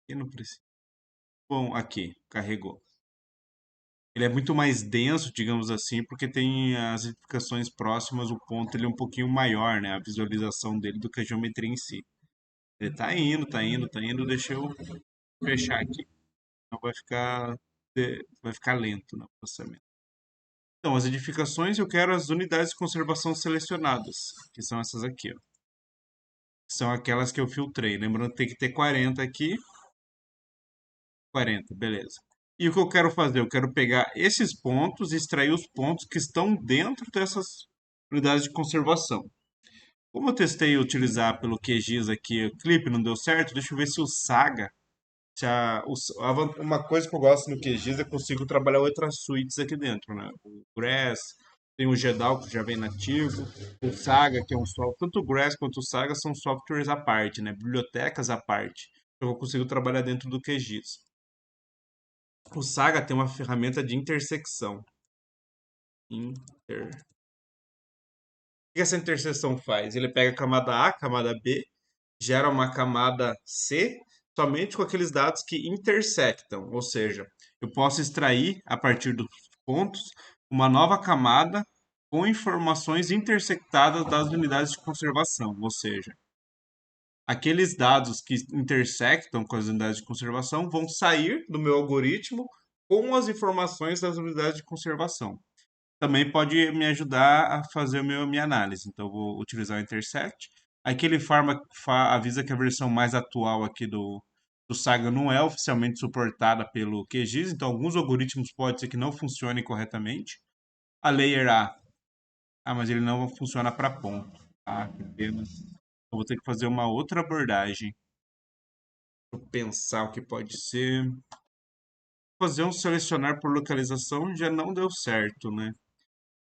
Speaker 1: E não precisa. Bom, aqui, carregou. Ele é muito mais denso, digamos assim, porque tem as edificações próximas, o ponto ele é um pouquinho maior, né? A visualização dele do que a geometria em si. Ele tá indo, tá indo, tá indo. Deixa eu fechar aqui. Não vai ficar lento no processamento. Então, as edificações eu quero as unidades de conservação selecionadas, que são essas aqui, ó. São aquelas que eu filtrei. Lembrando que tem que ter 40 aqui. 40, beleza. E o que eu quero fazer? Eu quero pegar esses pontos e extrair os pontos que estão dentro dessas unidades de conservação. Como eu testei utilizar pelo QGIS aqui, o clipe não deu certo, deixa eu ver se o Saga. Uma coisa que eu gosto no QGIS é que eu consigo trabalhar outras suítes aqui dentro, né? O Grass, tem o Gedal que já vem nativo, o Saga, que é um software. Tanto o Grass quanto o Saga são softwares à parte, né? Bibliotecas à parte. Então eu consigo trabalhar dentro do QGIS. O Saga tem uma ferramenta de intersecção. O que essa interseção faz? Ele pega a camada A, camada B, gera uma camada C somente com aqueles dados que intersectam, ou seja, eu posso extrair a partir dos pontos uma nova camada com informações intersectadas das unidades de conservação, ou seja, aqueles dados que intersectam com as unidades de conservação vão sair do meu algoritmo com as informações das unidades de conservação. Também pode me ajudar a fazer minha análise. Então, eu vou utilizar o Intersect. Aqui ele avisa que a versão mais atual aqui do Saga não é oficialmente suportada pelo QGIS, então alguns algoritmos pode ser que não funcionem corretamente. A Layer A, mas ele não funciona para ponto. Ah, que pena. Eu vou ter que fazer uma outra abordagem. Vou pensar o que pode ser. Fazer um selecionar por localização já não deu certo, né?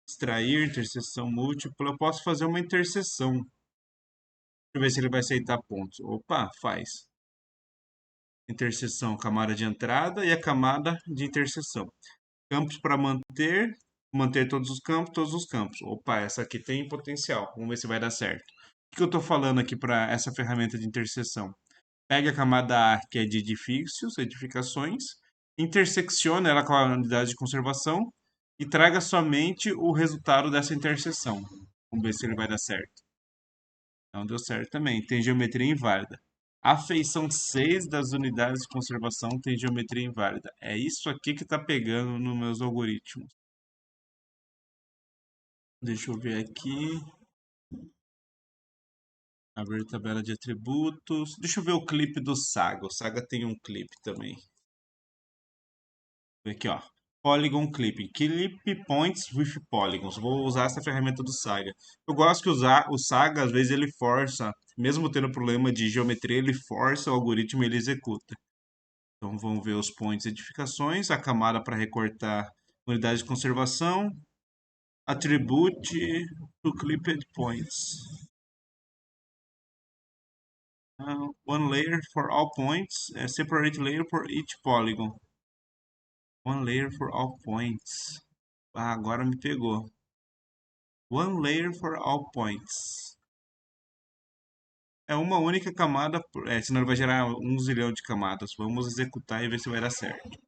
Speaker 1: Extrair, interseção múltipla, eu posso fazer uma interseção. eu ver se ele vai aceitar pontos. Opa, faz. Interseção, camada de entrada e a camada de interseção. Campos para manter, manter todos os campos, todos os campos. Opa, essa aqui tem potencial. Vamos ver se vai dar certo. O que eu estou falando aqui para essa ferramenta de interseção? Pega a camada A, que é de edifícios, edificações, intersecciona ela com a unidade de conservação e traga somente o resultado dessa interseção. Vamos ver se ele vai dar certo. Não deu certo também. Tem geometria inválida. A feição 6 das unidades de conservação tem geometria inválida. É isso aqui que está pegando nos meus algoritmos. Deixa eu ver aqui. Abrir tabela de atributos. Deixa eu ver o clipe do Saga. O Saga tem um clipe também. Aqui, ó. Polygon Clipping. Clip Points with Polygons. Vou usar essa ferramenta do Saga. Eu gosto que usar o Saga, às vezes ele força, mesmo tendo problema de geometria, ele força o algoritmo e ele executa. Então vamos ver os points edificações, a camada para recortar unidade de conservação, attribute to clipped points. One layer for all points, separate layer for each polygon. One layer for all points. Ah, agora me pegou. One layer for all points. É uma única camada, senão ele vai gerar 1 zilhão de camadas. Vamos executar e ver se vai dar certo.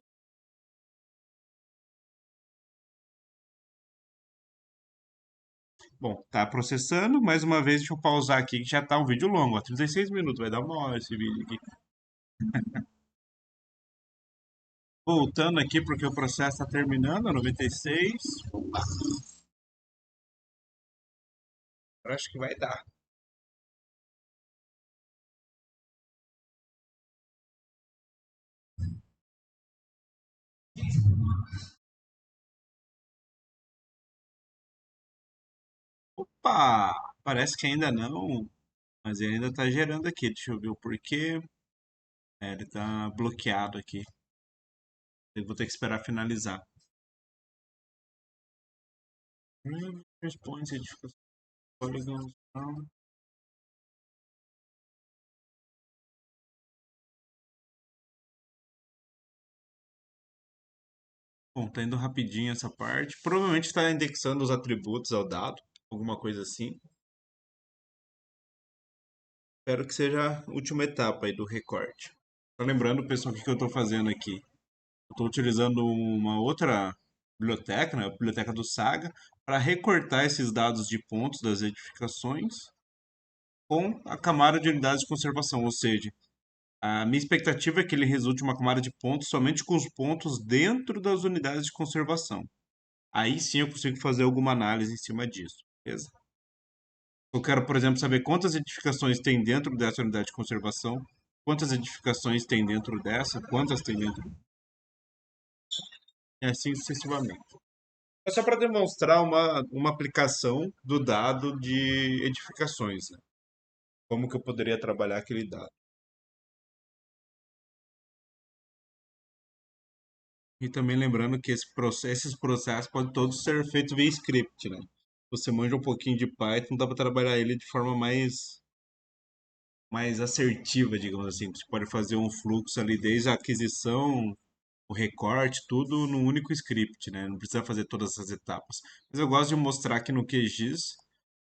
Speaker 1: Bom, tá processando. Mais uma vez, deixa eu pausar aqui, que já tá um vídeo longo, ó, 36 minutos. Vai dar 1 hora esse vídeo aqui. Voltando aqui, porque o processo está terminando, 96. Eu acho que vai dar. Opa! Parece que ainda não, mas ele ainda está gerando aqui. Deixa eu ver o porquê. Ele está bloqueado aqui. Eu vou ter que esperar finalizar. Responde edificação. Polygons, não. Bom, tá indo rapidinho essa parte. Provavelmente está indexando os atributos ao dado, alguma coisa assim. Espero que seja a última etapa aí do recorte. Só lembrando, pessoal, o que eu estou fazendo aqui. Eu estou utilizando uma outra biblioteca, né, a biblioteca do Saga, para recortar esses dados de pontos das edificações com a camada de unidades de conservação. Ou seja, a minha expectativa é que ele resulte uma camada de pontos somente com os pontos dentro das unidades de conservação. Aí sim eu consigo fazer alguma análise em cima disso, beleza? Eu quero, por exemplo, saber quantas edificações tem dentro dessa unidade de conservação, quantas edificações tem dentro dessa, quantas tem dentro, e assim sucessivamente. É só para demonstrar uma aplicação do dado de edificações, né? Como que eu poderia trabalhar aquele dado. E também lembrando que esses processos podem todos ser feitos via script, né? Você manja um pouquinho de Python, dá para trabalhar ele de forma mais assertiva, digamos assim. Você pode fazer um fluxo ali desde a aquisição, o recorte, tudo num único script, né? Não precisa fazer todas essas etapas. Mas eu gosto de mostrar aqui no QGIS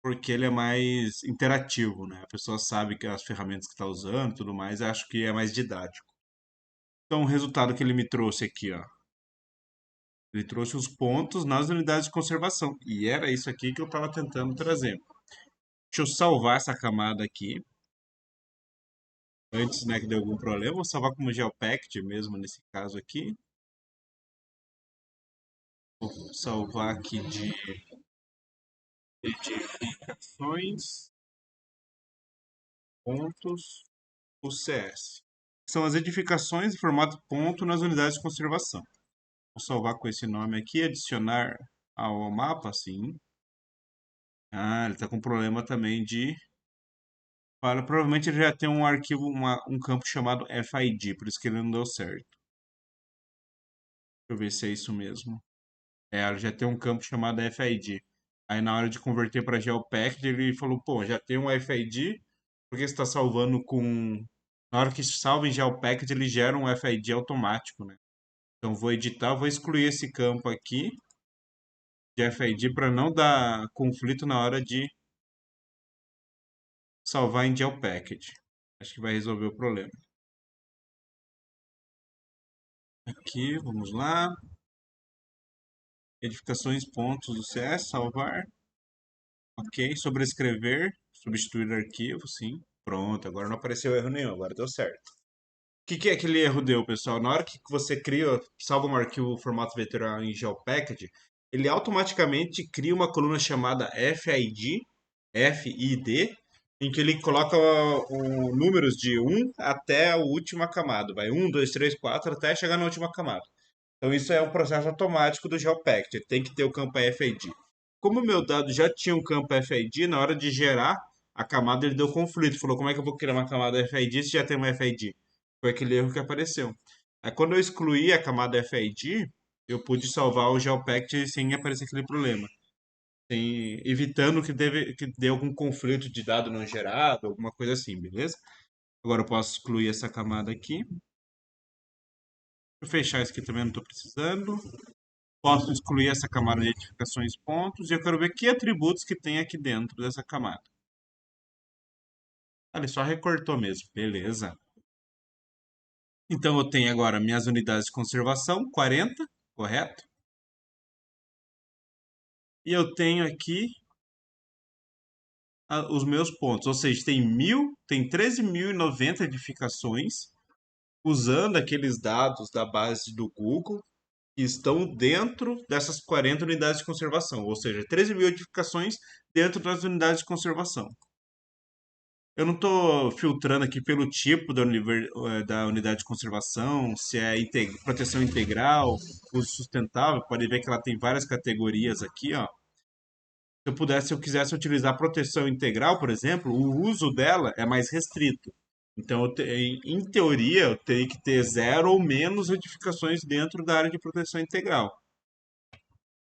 Speaker 1: porque ele é mais interativo, né? A pessoa sabe que as ferramentas que está usando, e tudo mais, eu acho que é mais didático. Então, o resultado que ele me trouxe aqui, ó, ele trouxe os pontos nas unidades de conservação. E era isso aqui que eu estava tentando trazer. Deixa eu salvar essa camada aqui. Antes, né, que deu algum problema, vou salvar como GeoPact mesmo nesse caso aqui. Vou salvar aqui de edificações, pontos, o CS. São as edificações em formato ponto nas unidades de conservação. Vou salvar com esse nome aqui, adicionar ao mapa, sim. Ah, ele está com problema também de... Provavelmente ele já tem um arquivo, um campo chamado FID, por isso que ele não deu certo. Deixa eu ver se é isso mesmo. É, ele já tem um campo chamado FID. Aí na hora de converter para GeoPacked, ele falou, pô, já tem um FID, porque você está salvando com. Na hora que salva em GeoPackage, ele gera um FID automático, né? Então vou editar, vou excluir esse campo aqui de FID para não dar conflito na hora de salvar em GeoPackage. Acho que vai resolver o problema. Aqui, vamos lá. Edificações, pontos do CS, salvar. Ok, sobrescrever, substituir arquivo, sim. Pronto, agora não apareceu erro nenhum, agora deu certo. O que que aquele erro deu, pessoal? Na hora que você cria, salva um arquivo formato vetorial em GeoPackage, ele automaticamente cria uma coluna chamada FID, em que ele coloca números de um até a última camada. Vai um, 2, 3, 4 até chegar na última camada. Então isso é um processo automático do GeoPact, ele tem que ter o campo FID. Como o meu dado já tinha um campo FID, na hora de gerar a camada ele deu conflito. Falou, como é que eu vou criar uma camada FID se já tem uma FID? Foi aquele erro que apareceu. Aí quando eu excluí a camada FID, eu pude salvar o GeoPact sem aparecer aquele problema. Evitando que dê algum conflito de dado não gerado, alguma coisa assim, beleza? Agora eu posso excluir essa camada aqui. Vou fechar isso aqui também, não estou precisando. Posso excluir essa camada de edificações pontos e eu quero ver que atributos que tem aqui dentro dessa camada. Ah, ele só recortou mesmo, beleza. Então eu tenho agora minhas unidades de conservação, 40, correto? E eu tenho aqui os meus pontos, ou seja, tem 13.090 edificações usando aqueles dados da base do Google que estão dentro dessas 40 unidades de conservação, ou seja, 13.000 edificações dentro das unidades de conservação. Eu não estou filtrando aqui pelo tipo da unidade de conservação, se é proteção integral, uso sustentável. Pode ver que ela tem várias categorias aqui, ó. Se eu quisesse utilizar proteção integral, por exemplo, o uso dela é mais restrito. Então, em teoria, eu teria que ter zero ou menos edificações dentro da área de proteção integral.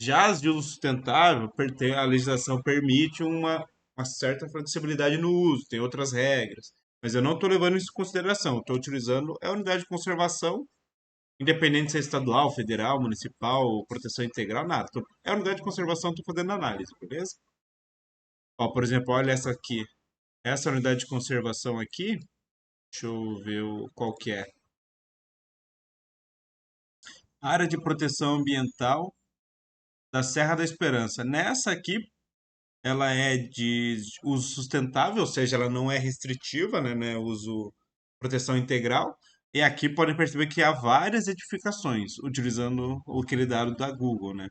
Speaker 1: Já as de uso sustentável, a legislação permite uma certa flexibilidade no uso, tem outras regras. Mas eu não estou levando isso em consideração. Estou utilizando a unidade de conservação, independente se é estadual, federal, municipal, proteção integral, nada. É a unidade de conservação, estou fazendo análise, beleza? Ó, por exemplo, olha essa aqui. Essa unidade de conservação aqui, deixa eu ver qual que é. Área de proteção ambiental da Serra da Esperança. Nessa aqui, ela é de uso sustentável, ou seja, ela não é restritiva, né, uso proteção integral. E aqui podem perceber que há várias edificações utilizando aquele dado da Google, né?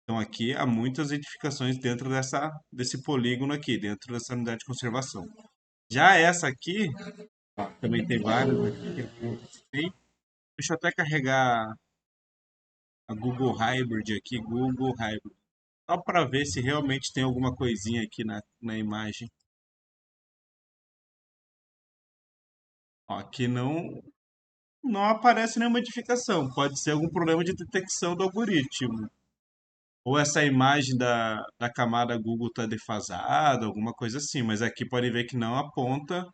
Speaker 1: Então aqui há muitas edificações dentro desse polígono aqui, dentro dessa unidade de conservação. Já essa aqui, também tem várias aqui. Deixa eu até carregar a Google Hybrid aqui, Google Hybrid. Só para ver se realmente tem alguma coisinha aqui na imagem. Ó, aqui não aparece nenhuma modificação. Pode ser algum problema de detecção do algoritmo. Ou essa imagem da camada Google está defasada, alguma coisa assim. Mas aqui pode ver que não aponta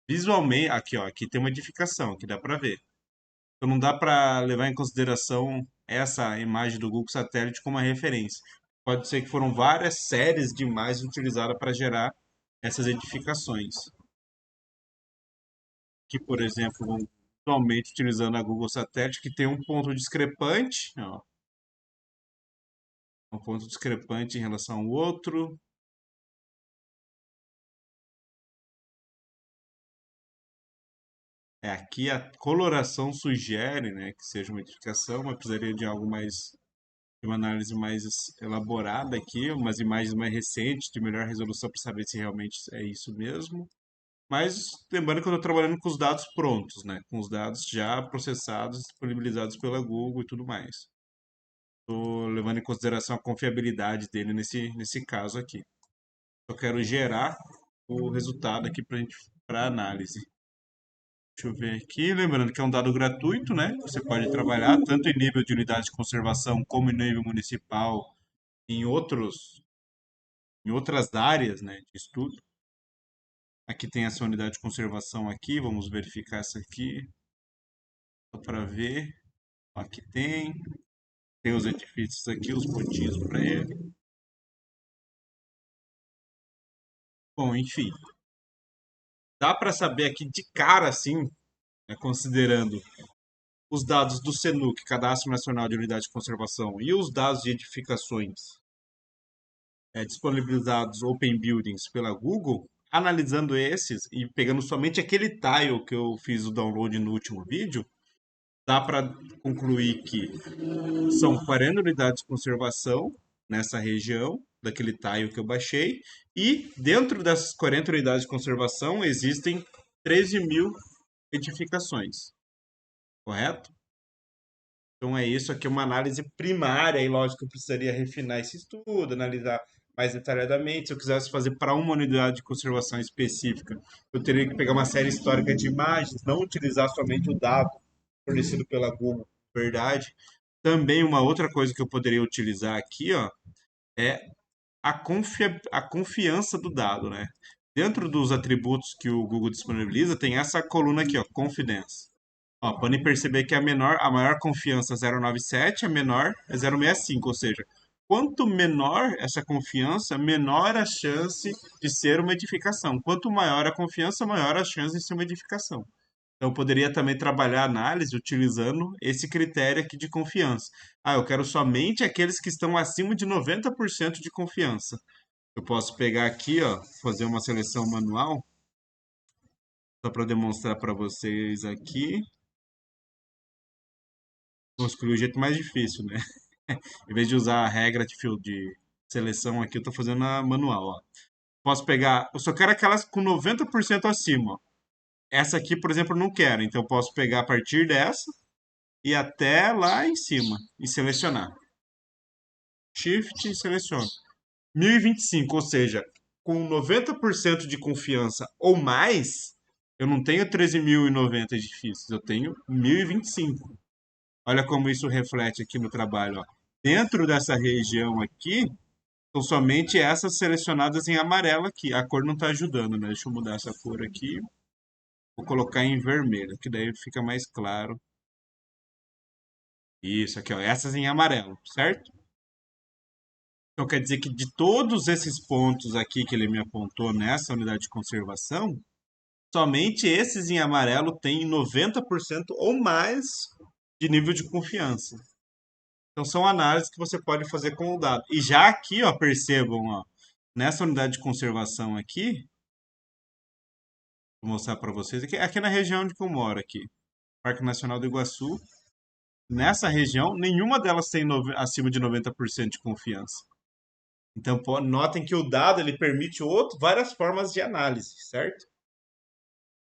Speaker 1: visualmente. Aqui, ó, aqui tem uma modificação, que dá para ver. Então não dá para levar em consideração essa imagem do Google Satélite como uma referência. Pode ser que foram várias séries de imagens utilizadas para gerar essas edificações. Que, por exemplo, atualmente utilizando a Google Satélite, que tem um ponto discrepante, ó, um ponto discrepante em relação ao outro. Aqui a coloração sugere, né, que seja uma edificação, mas precisaria de algo mais, de uma análise mais elaborada aqui, umas imagens mais recentes, de melhor resolução para saber se realmente é isso mesmo. Mas lembrando que eu estou trabalhando com os dados prontos, né, com os dados já processados, disponibilizados pela Google e tudo mais. Estou levando em consideração a confiabilidade dele nesse caso aqui. Eu quero gerar o resultado aqui para análise. Deixa eu ver aqui, lembrando que é um dado gratuito, né? Você pode trabalhar tanto em nível de unidade de conservação como em nível municipal, em outras áreas, né, de estudo. Aqui tem essa unidade de conservação aqui, vamos verificar essa aqui, só para ver. Aqui tem os edifícios aqui, os pontinhos para ele. Bom, enfim, dá para saber aqui de cara, assim, considerando os dados do CNUC, Cadastro Nacional de Unidade de Conservação, e os dados de edificações disponibilizados Open Buildings pela Google, analisando esses e pegando somente aquele tile que eu fiz o download no último vídeo, dá para concluir que são 40 unidades de conservação nessa região, daquele tile que eu baixei, e dentro dessas 40 unidades de conservação existem 13 mil edificações, correto? Então é isso aqui, uma análise primária, e lógico que eu precisaria refinar esse estudo, analisar mais detalhadamente. Se eu quisesse fazer para uma unidade de conservação específica, eu teria que pegar uma série histórica de imagens, não utilizar somente o dado fornecido pela Google, verdade? Também uma outra coisa que eu poderia utilizar aqui, ó, é a confiança do dado, né? Dentro dos atributos que o Google disponibiliza, tem essa coluna aqui, ó, confidence. Ó, podem perceber que a maior confiança é 0,97, a menor é 0,65, ou seja, quanto menor essa confiança, menor a chance de ser uma edificação. Quanto maior a confiança, maior a chance de ser uma edificação. Então, eu poderia também trabalhar a análise utilizando esse critério aqui de confiança. Ah, eu quero somente aqueles que estão acima de 90% de confiança. Eu posso pegar aqui, ó, fazer uma seleção manual, só para demonstrar para vocês aqui. Vou escolher o jeito mais difícil, né? Em vez de usar a regra de seleção aqui, eu estou fazendo a manual, ó. Posso pegar, eu só quero aquelas com 90% acima, ó. Essa aqui, por exemplo, eu não quero, então eu posso pegar a partir dessa e até lá em cima e selecionar. Shift e seleciono. 1025, ou seja, com 90% de confiança ou mais, eu não tenho 13.090 edifícios, eu tenho 1025. Olha como isso reflete aqui no trabalho, ó. Dentro dessa região aqui, são somente essas selecionadas em amarelo aqui. A cor não está ajudando, né? Deixa eu mudar essa cor aqui. Vou colocar em vermelho, que daí fica mais claro. Isso aqui, ó. Essas em amarelo, certo? Então quer dizer que de todos esses pontos aqui que ele me apontou nessa unidade de conservação, somente esses em amarelo têm 90% ou mais de nível de confiança. Então são análises que você pode fazer com o dado. E já aqui, ó, percebam, ó, nessa unidade de conservação aqui, vou mostrar para vocês aqui na região onde eu moro aqui, Parque Nacional do Iguaçu. Nessa região, nenhuma delas tem acima de 90% de confiança. Então, notem que o dado ele permite várias formas de análise, certo?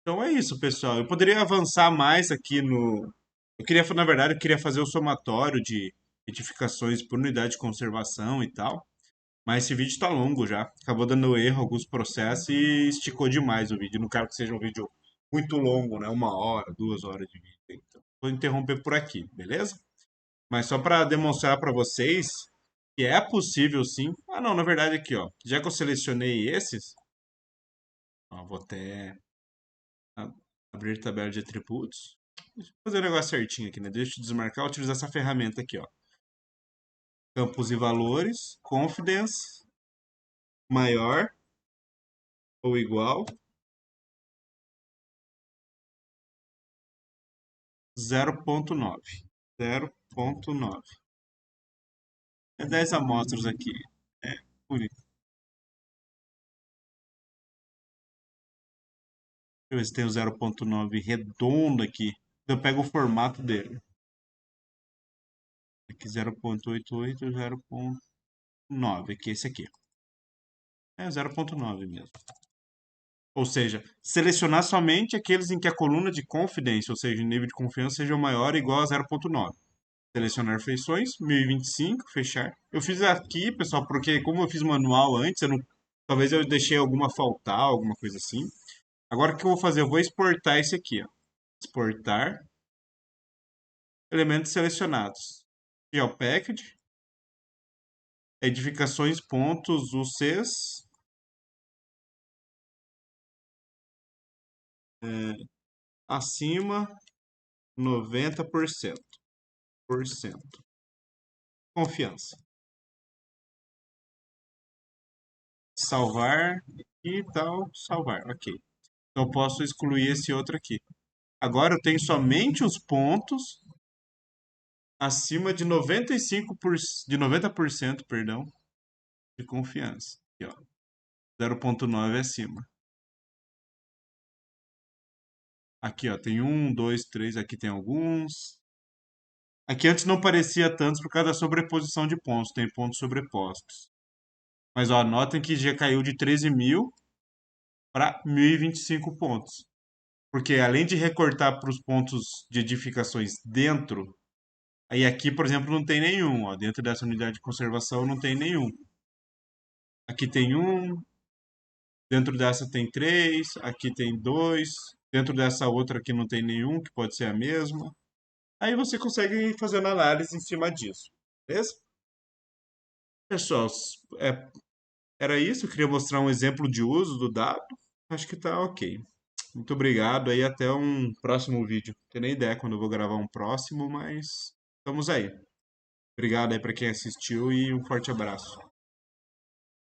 Speaker 1: Então é isso, pessoal. Eu poderia avançar mais aqui no. Na verdade, eu queria fazer o somatório de edificações por unidade de conservação e tal. Mas esse vídeo está longo já. Acabou dando erro alguns processos e esticou demais o vídeo. Não quero que seja um vídeo muito longo, né? 1 hora, 2 horas de vídeo. Então, vou interromper por aqui, beleza? Mas só para demonstrar para vocês que é possível sim. Ah, não, na verdade aqui, ó. Já que eu selecionei esses, ó, vou até a- abrir tabela de atributos. Deixa eu fazer o negócio certinho aqui, né? Deixa eu desmarcar, utilizar essa ferramenta aqui, ó. Campos e valores, confidence, maior ou igual 0,9. 0,9. É 10 amostras aqui. É bonito. Deixa eu ver se tem o 0,9 redondo aqui. Eu pego o formato dele. Aqui 0,88, 0,9. Aqui, esse aqui. É 0,9 mesmo. Ou seja, selecionar somente aqueles em que a coluna de confidence, ou seja, o nível de confiança, seja maior ou igual a 0,9. Selecionar feições, 1025, fechar. Eu fiz aqui, pessoal, porque como eu fiz manual antes, eu não, talvez eu deixei alguma faltar, alguma coisa assim. Agora o que eu vou fazer? Eu vou exportar esse aqui, ó. Exportar elementos selecionados. GeoPackage, edificações pontos UCs, acima 90%. Confiança. Salvar e tal, salvar. Ok. Então eu posso excluir esse outro aqui. Agora eu tenho somente os pontos acima de 90%, perdão, de confiança. Aqui, ó. 0,9 acima. Aqui, ó, tem um, dois, três, aqui tem alguns. Aqui antes não parecia tantos por causa da sobreposição de pontos, tem pontos sobrepostos. Mas ó, notem que já caiu de 13.000 para 1.025 pontos. Porque além de recortar para os pontos de edificações dentro, aí aqui, por exemplo, não tem nenhum, ó, dentro dessa unidade de conservação não tem nenhum. Aqui tem um, dentro dessa tem três, aqui tem dois, dentro dessa outra aqui não tem nenhum, que pode ser a mesma. Aí você consegue ir fazendo análise em cima disso, beleza? Pessoal, era isso. Eu queria mostrar um exemplo de uso do dado. Acho que tá ok. Muito obrigado aí, até um próximo vídeo. Não tenho nem ideia quando eu vou gravar um próximo, mas estamos aí. Obrigado aí para quem assistiu e um forte abraço.